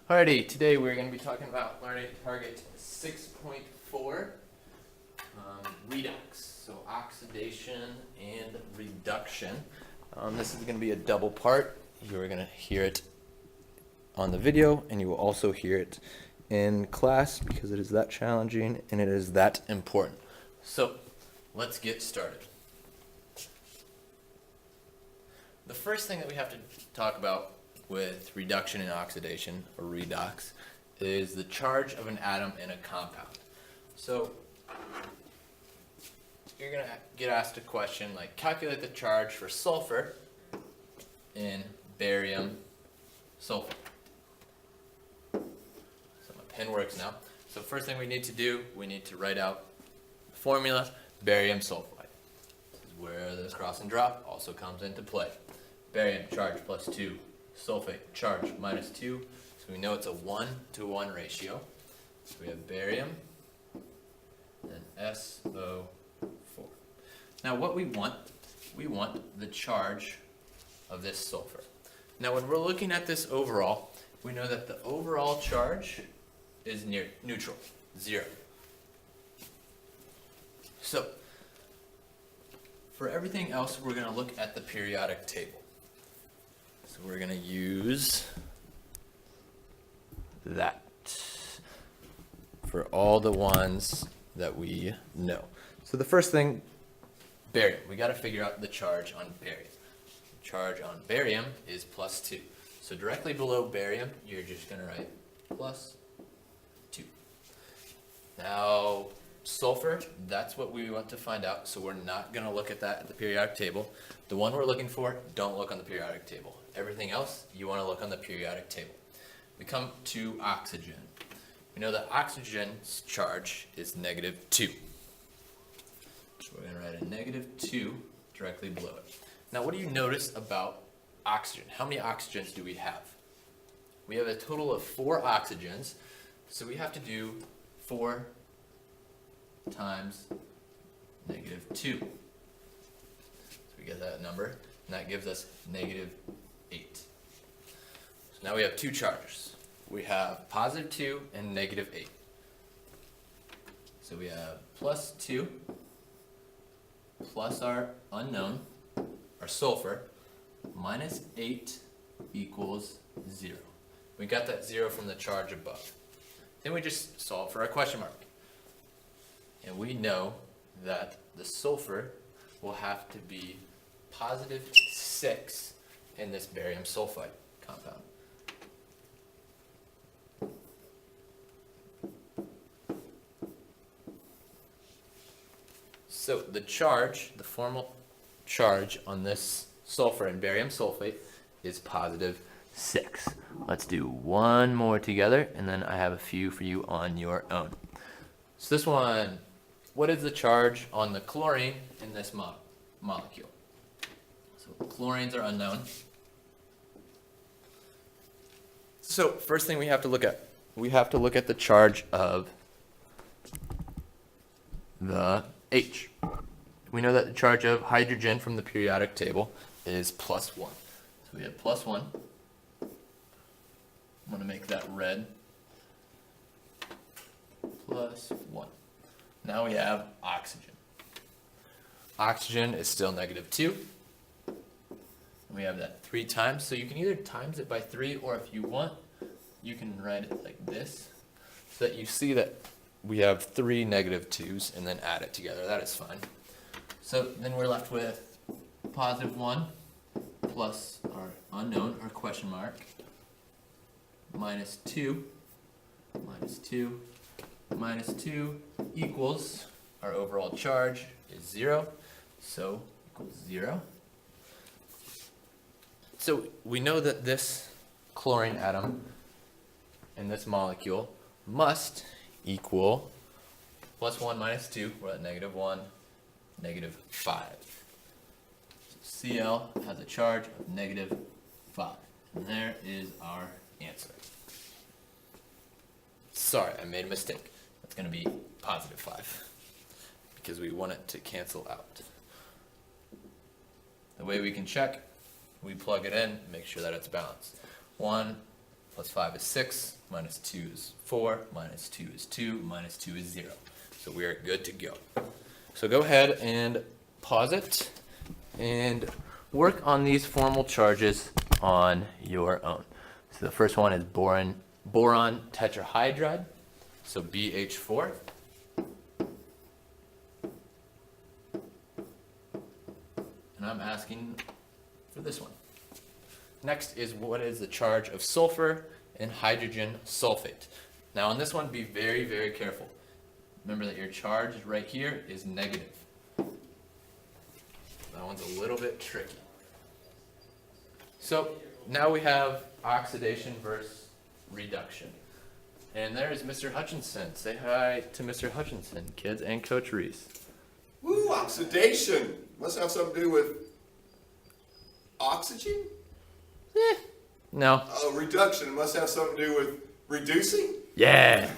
Alrighty, today we're going to be talking about learning target 6.4, redox, so oxidation and reduction. This is going to be a double part. You are going to hear it on the video, and you will also hear it in class because it is that challenging and it is that important. So, let's get started. The first thing that we have to talk about with reduction and oxidation, or redox, is the charge of an atom in a compound. So you're going to get asked a question like, calculate the charge for sulfur in barium sulfate. So my pen works now. So first thing we need to do, we need to write out the formula, barium sulfide. This is where this cross and drop also comes into play. Barium charge plus 2. Sulfate charge minus 2, so we know it's a 1-to-1 ratio. So we have barium and SO4. Now what we want the charge of this sulfur. Now when we're looking at this overall, we know that the overall charge is neutral, 0. So for everything else, we're going to look at the periodic table. So we're going to use that for all the ones that we know. So the first thing, barium. We got to figure out the charge on barium. The charge on barium is plus 2. So directly below barium, you're just going to write plus 2. Now, sulfur, that's what we want to find out, so we're not going to look at that at the periodic table. The one we're looking for, don't look on the periodic table. Everything else, you want to look on the periodic table. We come to oxygen. We know that oxygen's charge is -2. So we're going to write a -2 directly below it. Now what do you notice about oxygen? How many oxygens do we have? We have a total of 4 oxygens, so we have to do 4 times -2. So we get that number, and that gives us -8. So now we have 2 charges. We have +2 and -8. So we have plus 2 plus our unknown, our sulfur, minus 8 equals 0. We got that 0 from the charge above. Then we just solve for our question mark. And we know that the sulfur will have to be +6 in this barium sulfide compound. So the charge, the formal charge on this sulfur in barium sulfate is +6. Let's do one more together, and then I have a few for you on your own. So this one, what is the charge on the chlorine in this molecule? So chlorines are unknown. So first thing we have to look at the charge of the H. We know that the charge of hydrogen from the periodic table is +1. So we have +1. I'm going to make that red. +1. Now we have oxygen. Oxygen is still -2. We have that 3 times, so you can either times it by 3, or if you want, you can write it like this, so that you see that we have 3 -2s, and then add it together. That is fine. So then we're left with +1 plus our unknown, our question mark, -2, -2, -2 equals, our overall charge is 0, so equals 0. So we know that this chlorine atom in this molecule must equal +1 -2, we're at -1, -5. So Cl has a charge of -5, and there is our answer. Sorry, I made a mistake. That's going to be +5, because we want it to cancel out. The way we can check, we plug it in, make sure that it's balanced. 1 plus 5 is 6, minus 2 is 4, minus 2 is 2, minus 2 is 0. So we are good to go. So go ahead and pause it and work on these formal charges on your own. So the first one is boron tetrahydride, so BH4. And I'm asking for this one. Next is what is the charge of sulfur and hydrogen sulfate. Now on this one, be very, very careful. Remember that your charge right here is negative. That one's a little bit tricky. So now we have oxidation versus reduction. And there's Mr. Hutchinson. Say hi to Mr. Hutchinson, kids, and Coach Reese. Woo, oxidation. Must have something to do with oxygen? No. Oh, reduction must have something to do with reducing? Yeah.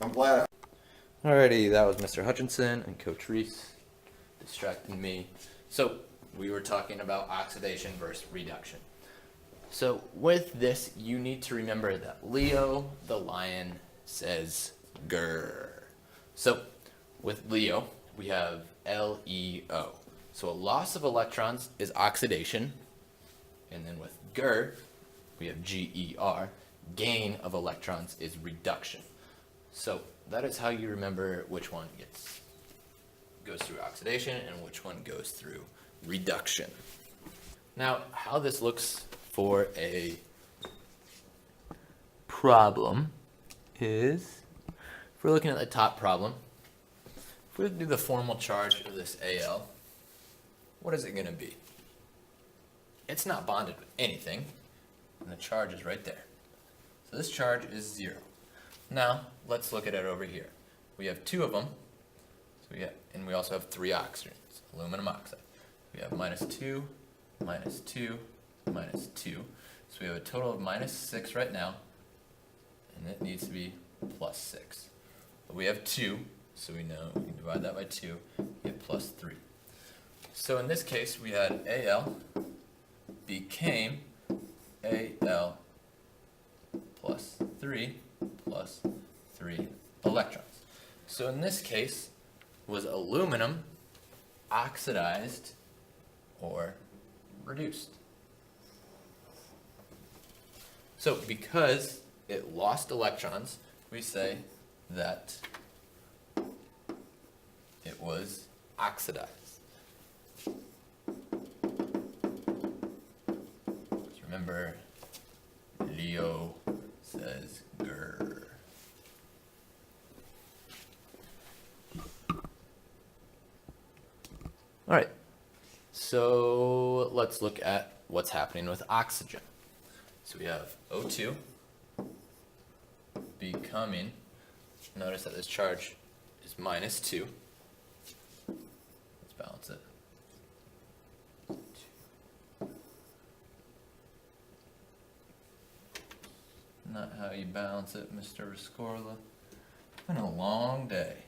I'm glad. Alrighty, that was Mr. Hutchinson and Coach Reese distracting me. So we were talking about oxidation versus reduction. So with this, you need to remember that Leo the lion says grr. So with Leo, we have LEO. So a loss of electrons is oxidation. And then with grr, we have GER. Gain of electrons is reduction. So that is how you remember which one goes through oxidation and which one goes through reduction. Now, how this looks for a problem is, if we're looking at the top problem, if we do the formal charge of this Al, what is it going to be? It's not bonded with anything, and the charge is right there. So this charge is 0. Now, let's look at it over here. We have 2 of them, and we also have 3 oxygens, aluminum oxide. We have minus 2, minus 2, minus 2. So we have a total of minus 6 right now, and it needs to be plus 6. But we have 2, so we know we can divide that by 2, get plus 3. So in this case, we had Al became Al plus 3 electrons. So in this case, was aluminum oxidized or reduced? So because it lost electrons, we say that it was oxidized. Just remember, Leo says grr. All right, so let's look at what's happening with oxygen. So we have O2 becoming, notice that this charge is minus 2. Let's balance it. Not how you balance it, Mr. Rescorla. It's been a long day.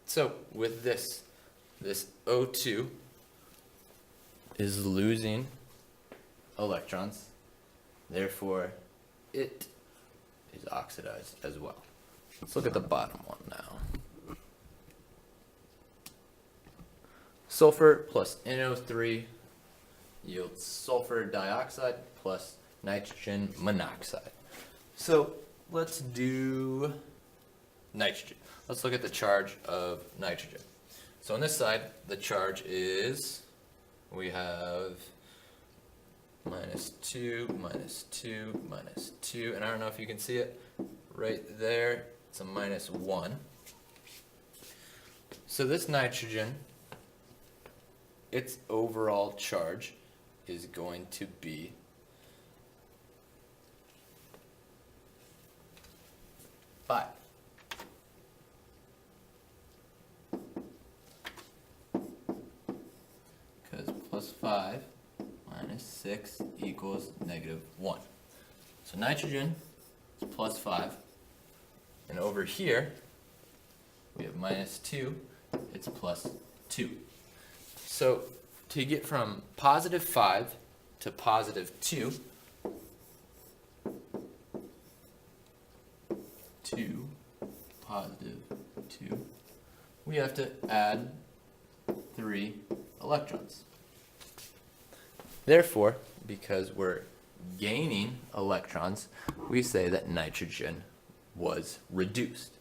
So with this O2 is losing electrons, therefore it is oxidized as well. Let's look at the bottom one now. Sulfur plus NO3 yields sulfur dioxide plus nitrogen monoxide. So let's do nitrogen. Let's look at the charge of nitrogen. So on this side, the charge is, we have minus 2, minus 2, minus 2, and I don't know if you can see it right there, it's a minus 1. So this nitrogen, its overall charge is going to be 5. Because plus 5 minus 6 equals negative 1. So nitrogen it's plus 5. And over here, we have minus 2, it's plus 2. So to get from positive 5 to positive 2, 2, positive 2, we have to add 3 electrons. Therefore, because we're gaining electrons, we say that nitrogen was reduced.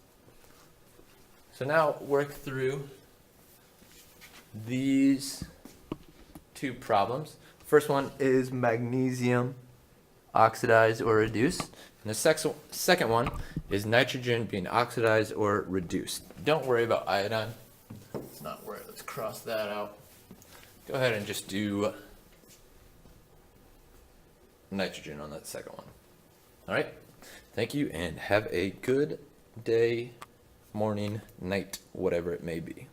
So now work through these two problems. First one is magnesium oxidized or reduced. And the second one is nitrogen being oxidized or reduced. Don't worry about iodine. Let's not worry. Let's cross that out. Go ahead and just do nitrogen on that second one. All right. Thank you and have a good day, morning, night, whatever it may be.